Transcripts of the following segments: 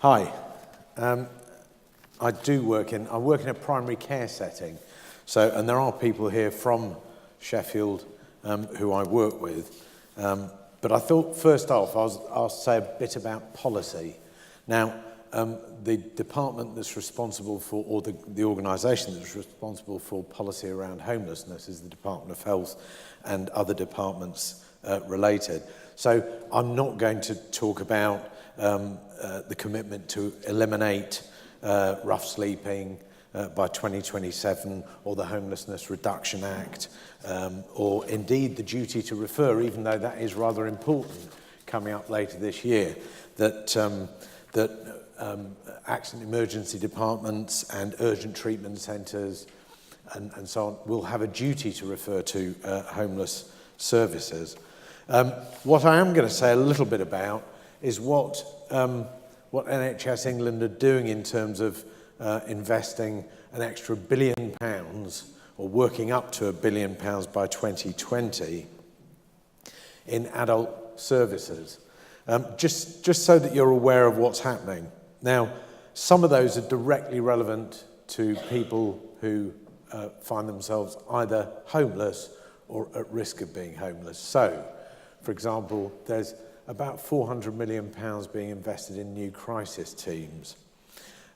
Hi. I work in a primary care setting. And there are people here from Sheffield who I work with. But I thought first off, I'll say a bit about policy. Now, the department that's responsible for, or the organisation that's responsible for policy around homelessness is the Department of Health and other departments related. So I'm not going to talk about the commitment to eliminate rough sleeping by 2027, or the Homelessness Reduction Act, or indeed the duty to refer, even though that is rather important coming up later this year, that accident emergency departments and urgent treatment centres and so on will have a duty to refer to homeless services. What I am going to say a little bit about is what NHS England are doing in terms of investing an extra £1 billion, or working up to £1 billion by 2020 in adult services. Just so that you're aware of what's happening. Now, some of those are directly relevant to people who find themselves either homeless or at risk of being homeless. So, for example, there's about £400 million being invested in new crisis teams.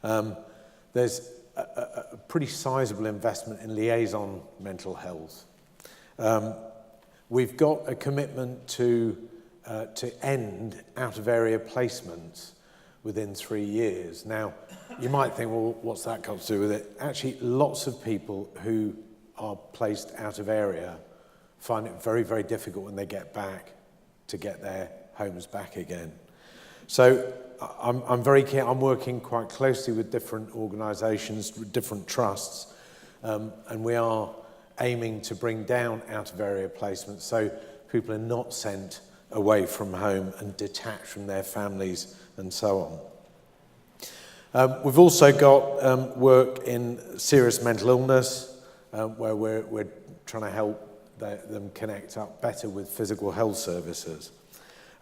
There's a pretty sizable investment in liaison mental health. We've got a commitment to end out-of-area placements within 3 years. Now, you might think, well, what's that got to do with it? Actually, lots of people who are placed out of area find it very, very difficult when they get back to get their homes back again. So I'm very keen. I'm working quite closely with different organisations, with different trusts, and we are aiming to bring down out-of-area placements so people are not sent away from home and detached from their families and so on. We've also got work in serious mental illness, where we're trying to help them connect up better with physical health services.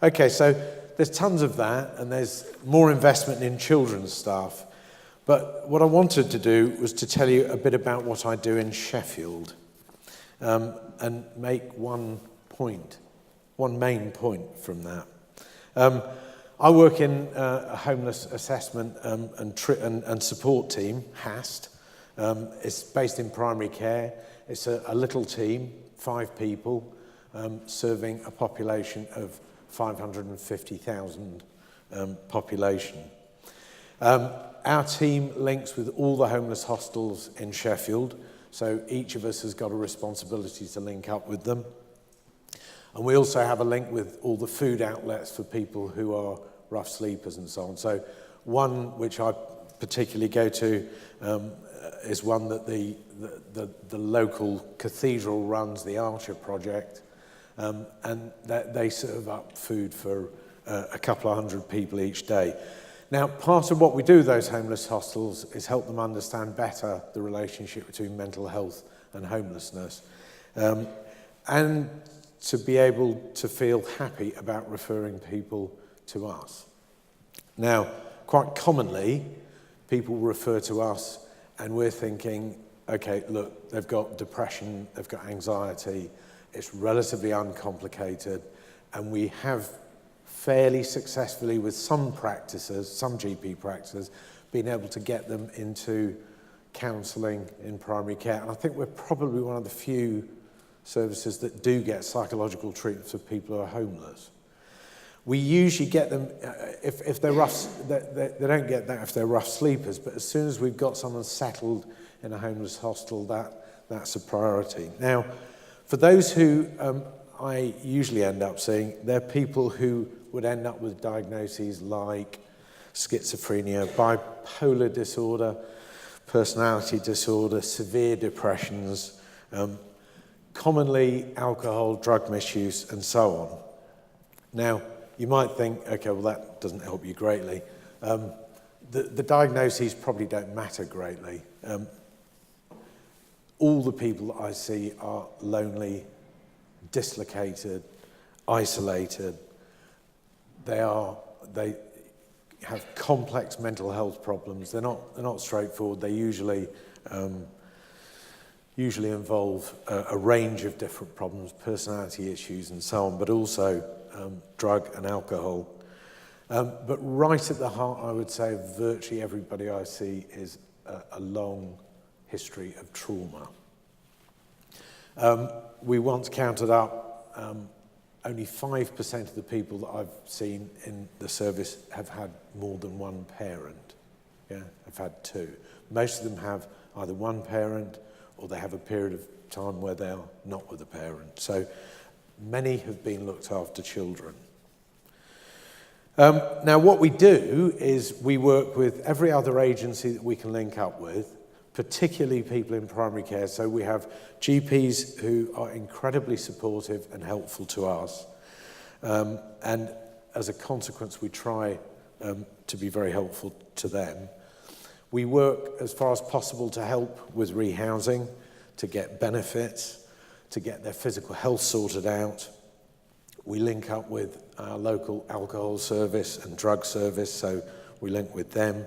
Okay, so there's tons of that, and there's more investment in children's stuff. But what I wanted to do was to tell you a bit about what I do in Sheffield, and make one main point from that. I work in a homeless assessment and support team, HAST. It's based in primary care. It's a little team, 5 people, serving a population of 550,000 population. Our team links with all the homeless hostels in Sheffield, so each of us has got a responsibility to link up with them. And we also have a link with all the food outlets for people who are rough sleepers and so on. So one which I particularly go to is one that the local cathedral runs, the Archer Project, and they serve up food for a couple of hundred people each day. Now, part of what we do with those homeless hostels is help them understand better the relationship between mental health and homelessness, and to be able to feel happy about referring people to us. Now, quite commonly, people refer to us and we're thinking, okay, look, they've got depression, they've got anxiety, it's relatively uncomplicated, and we have fairly successfully, with some practices, some GP practices, been able to get them into counselling in primary care. And I think we're probably one of the few services that do get psychological treatment for people who are homeless. We usually get them, if they're rough, they don't get that if they're rough sleepers, but as soon as we've got someone settled in a homeless hostel, that's a priority. Now, for those who I usually end up seeing, they're people who would end up with diagnoses like schizophrenia, bipolar disorder, personality disorder, severe depressions, commonly alcohol, drug misuse, and so on. Now, you might think, okay, well, that doesn't help you greatly. The diagnoses probably don't matter greatly. All the people that I see are lonely, dislocated, isolated. They have complex mental health problems. They're not straightforward. They usually involve a range of different problems, personality issues and so on, but also drug and alcohol. But right at the heart, I would say, of virtually everybody I see is a long history of trauma. We once counted up, only 5% of the people that I've seen in the service have had more than one parent. Yeah, have had two. Most of them have either one parent or they have a period of time where they are not with a parent. So many have been looked after children. Now what we do is we work with every other agency that we can link up with, particularly people in primary care. So we have GPs who are incredibly supportive and helpful to us. And as a consequence, we try to be very helpful to them. We work as far as possible to help with rehousing, to get benefits, to get their physical health sorted out. We link up with our local alcohol service and drug service, so we link with them.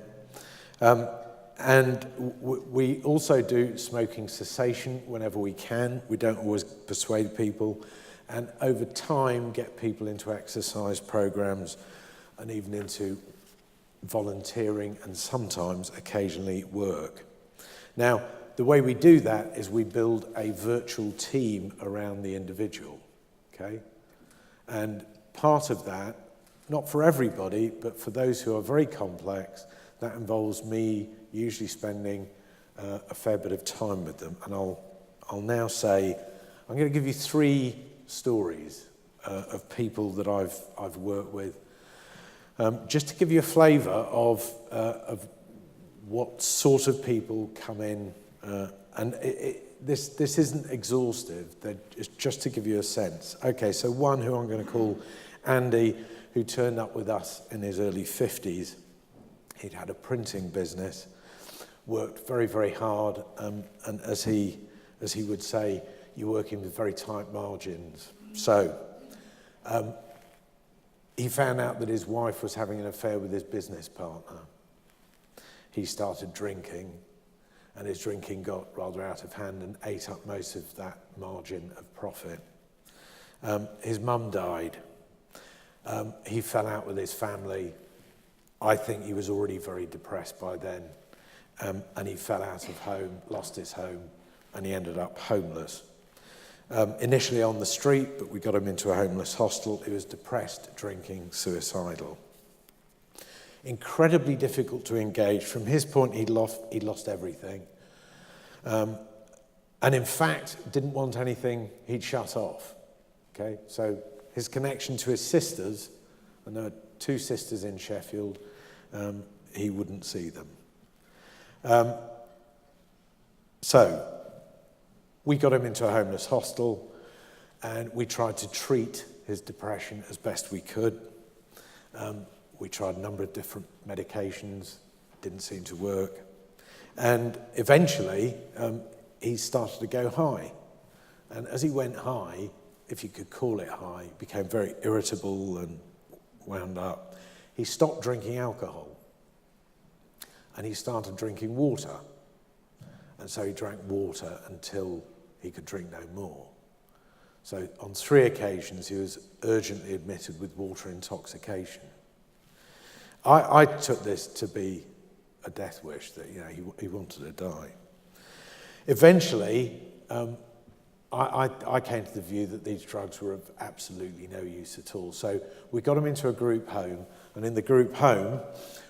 And we also do smoking cessation whenever we can. We don't always persuade people. And over time, get people into exercise programs and even into volunteering and sometimes, occasionally, work. Now, the way we do that is we build a virtual team around the individual, okay? And part of that, not for everybody, but for those who are very complex, that involves me usually spending a fair bit of time with them. And I'll now say, I'm going to give you 3 stories of people that I've worked with, just to give you a flavour of what sort of people come in. And this isn't exhaustive, it's just to give you a sense. Okay, so one who I'm going to call Andy, who turned up with us in his early 50s. He'd had a printing business, worked very, very hard, and as he would say, you're working with very tight margins. So he found out that his wife was having an affair with his business partner. He started drinking, and his drinking got rather out of hand and ate up most of that margin of profit. His mum died. He fell out with his family. I think he was already very depressed by then, and he fell out of home, lost his home, and he ended up homeless. Initially on the street, but we got him into a homeless hostel. He was depressed, drinking, suicidal. Incredibly difficult to engage. From his point, he'd lost everything. And in fact, didn't want anything, he'd shut off. Okay, so his connection to his sisters, and there are 2 sisters in Sheffield, he wouldn't see them. So we got him into a homeless hostel, and we tried to treat his depression as best we could. We tried a number of different medications, didn't seem to work. And eventually, he started to go high. And as he went high, if you could call it high, he became very irritable and wound up. He stopped drinking alcohol, and he started drinking water. And so he drank water until he could drink no more. So on 3 occasions, he was urgently admitted with water intoxication. I took this to be a death wish, that he wanted to die. Eventually, I came to the view that these drugs were of absolutely no use at all. So we got him into a group home, and in the group home,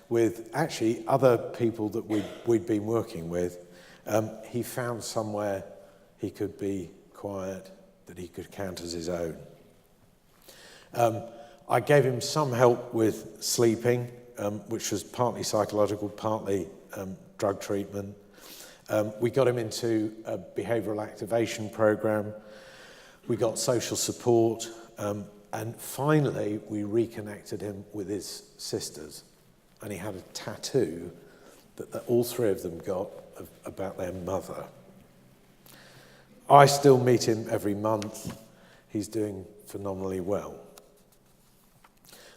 with actually other people that we'd been working with, he found somewhere he could be quiet, that he could count as his own. I gave him some help with sleeping, which was partly psychological, partly drug treatment. We got him into a behavioural activation program. We got social support. And finally, we reconnected him with his sisters. And he had a tattoo that all 3 of them got about their mother. I still meet him every month. He's doing phenomenally well.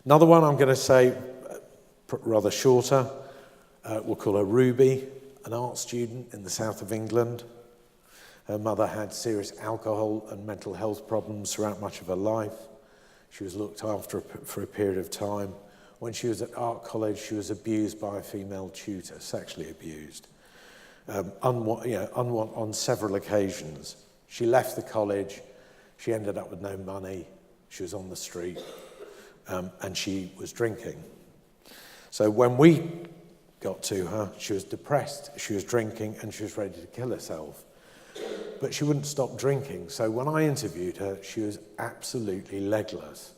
Another one I'm going to say, rather shorter. We'll call her Ruby, an art student in the south of England. Her mother had serious alcohol and mental health problems throughout much of her life. She was looked after for a period of time. When she was at art college, she was abused by a female tutor, sexually abused, on several occasions. She left the college, she ended up with no money, she was on the street, and she was drinking. So when we got to her, she was depressed, she was drinking, and she was ready to kill herself. But she wouldn't stop drinking, so when I interviewed her, she was absolutely legless.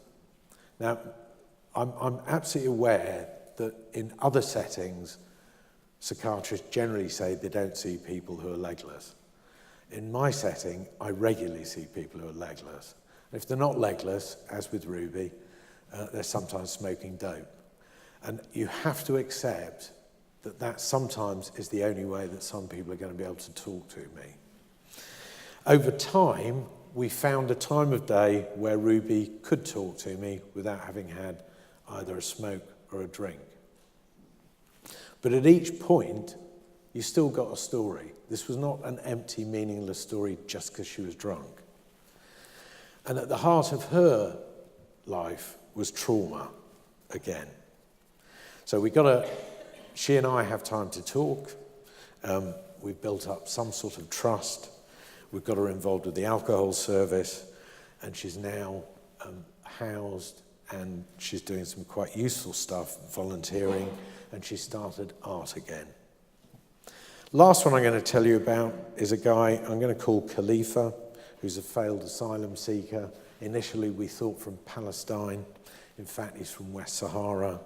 Now, I'm absolutely aware that in other settings, psychiatrists generally say they don't see people who are legless. In my setting, I regularly see people who are legless. If they're not legless, as with Ruby, they're sometimes smoking dope. And you have to accept that that sometimes is the only way that some people are going to be able to talk to me. Over time, we found a time of day where Ruby could talk to me without having had either a smoke or a drink. But at each point, you still got a story. This was not an empty, meaningless story just because she was drunk. And at the heart of her life was trauma again. So she and I have time to talk. We've built up some sort of trust. We've got her involved with the alcohol service, and she's now housed, and she's doing some quite useful stuff, volunteering, and she started art again. Last one I'm going to tell you about is a guy I'm going to call Khalifa, who's a failed asylum seeker. Initially, we thought from Palestine. In fact, he's from West Sahara.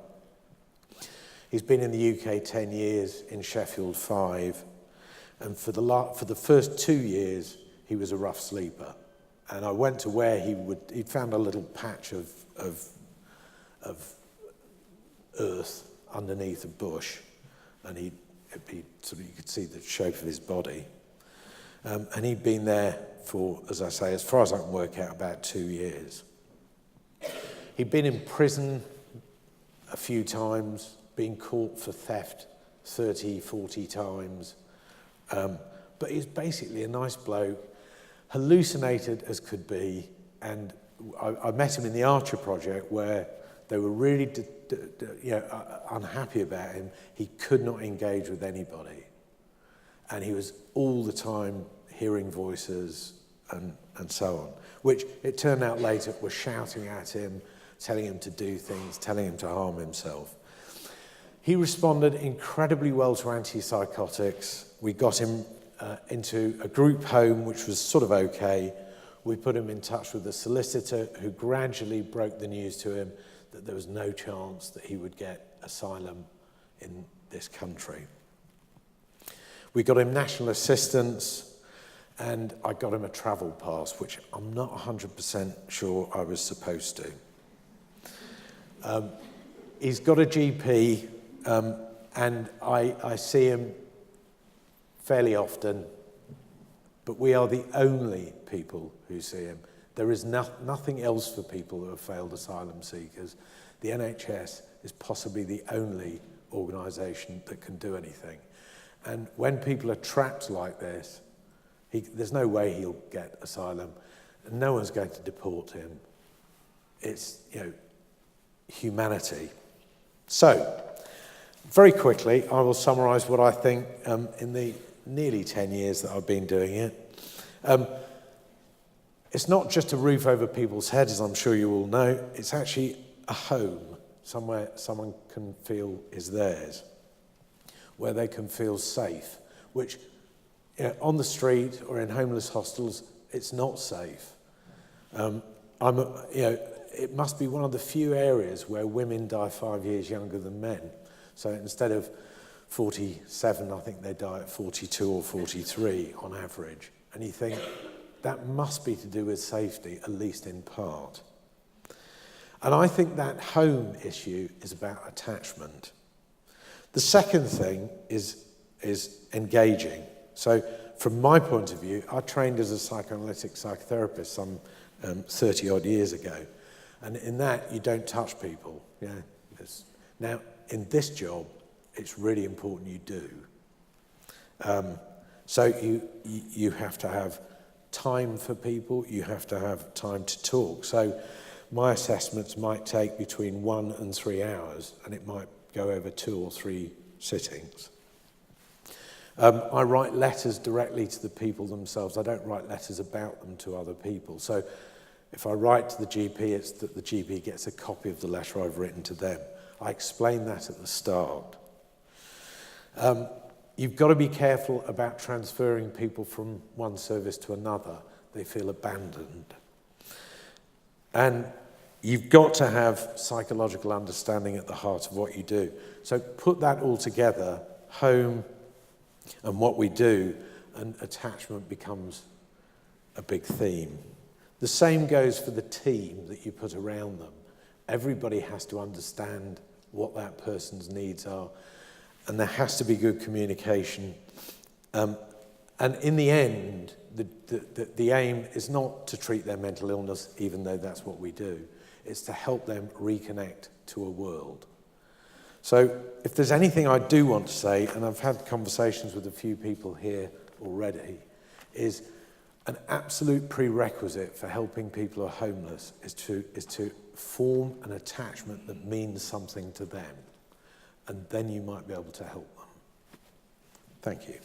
He's been in the UK 10 years, in Sheffield 5. And for the first 2 years, he was a rough sleeper. And I went to where he'd found a little patch of earth underneath a bush, and you could see the shape of his body. And he'd been there for, as I say, as far as I can work out, about 2 years. He'd been in prison a few times, been caught for theft 30, 40 times. But he's basically a nice bloke, hallucinated as could be, and I met him in the Archer project where they were really unhappy about him. He could not engage with anybody, and he was all the time hearing voices and so on, which it turned out later were shouting at him, telling him to do things, telling him to harm himself. He responded incredibly well to antipsychotics. We got him into a group home, which was sort of okay. We put him in touch with a solicitor who gradually broke the news to him that there was no chance that he would get asylum in this country. We got him national assistance, and I got him a travel pass, which I'm not 100% sure I was supposed to. He's got a GP, and I see him fairly often, but we are the only people who see him. There is nothing else for people who have failed asylum seekers. The NHS is possibly the only organisation that can do anything. And when people are trapped like this, there's no way he'll get asylum. No one's going to deport him. It's, humanity. So, very quickly, I will summarise what I think in the nearly 10 years that I've been doing it. It's not just a roof over people's heads, as I'm sure you all know. It's actually a home, somewhere someone can feel is theirs, where they can feel safe, which on the street or in homeless hostels, it's not safe. It must be one of the few areas where women die 5 years younger than men. So instead of 47, I think they die at 42 or 43 on average. And you think, that must be to do with safety, at least in part. And I think that home issue is about attachment. The second thing is engaging. So from my point of view, I trained as a psychoanalytic psychotherapist some 30 odd years ago. And in that, you don't touch people. Now, in this job, it's really important you do. So you have to have time for people, you have to have time to talk. So my assessments might take between 1 and 3 hours, and it might go over 2 or 3 sittings. I write letters directly to the people themselves. I don't write letters about them to other people. So if I write to the GP, it's that the GP gets a copy of the letter I've written to them. I explain that at the start. You've got to be careful about transferring people from one service to another. They feel abandoned. And you've got to have psychological understanding at the heart of what you do. So put that all together, home and what we do, and attachment becomes a big theme. The same goes for the team that you put around them. Everybody has to understand what that person's needs are, and there has to be good communication. And in the end, the aim is not to treat their mental illness, even though that's what we do. It's to help them reconnect to a world. So if there's anything I do want to say, and I've had conversations with a few people here already, is an absolute prerequisite for helping people who are homeless is to form an attachment that means something to them. And then you might be able to help them. Thank you.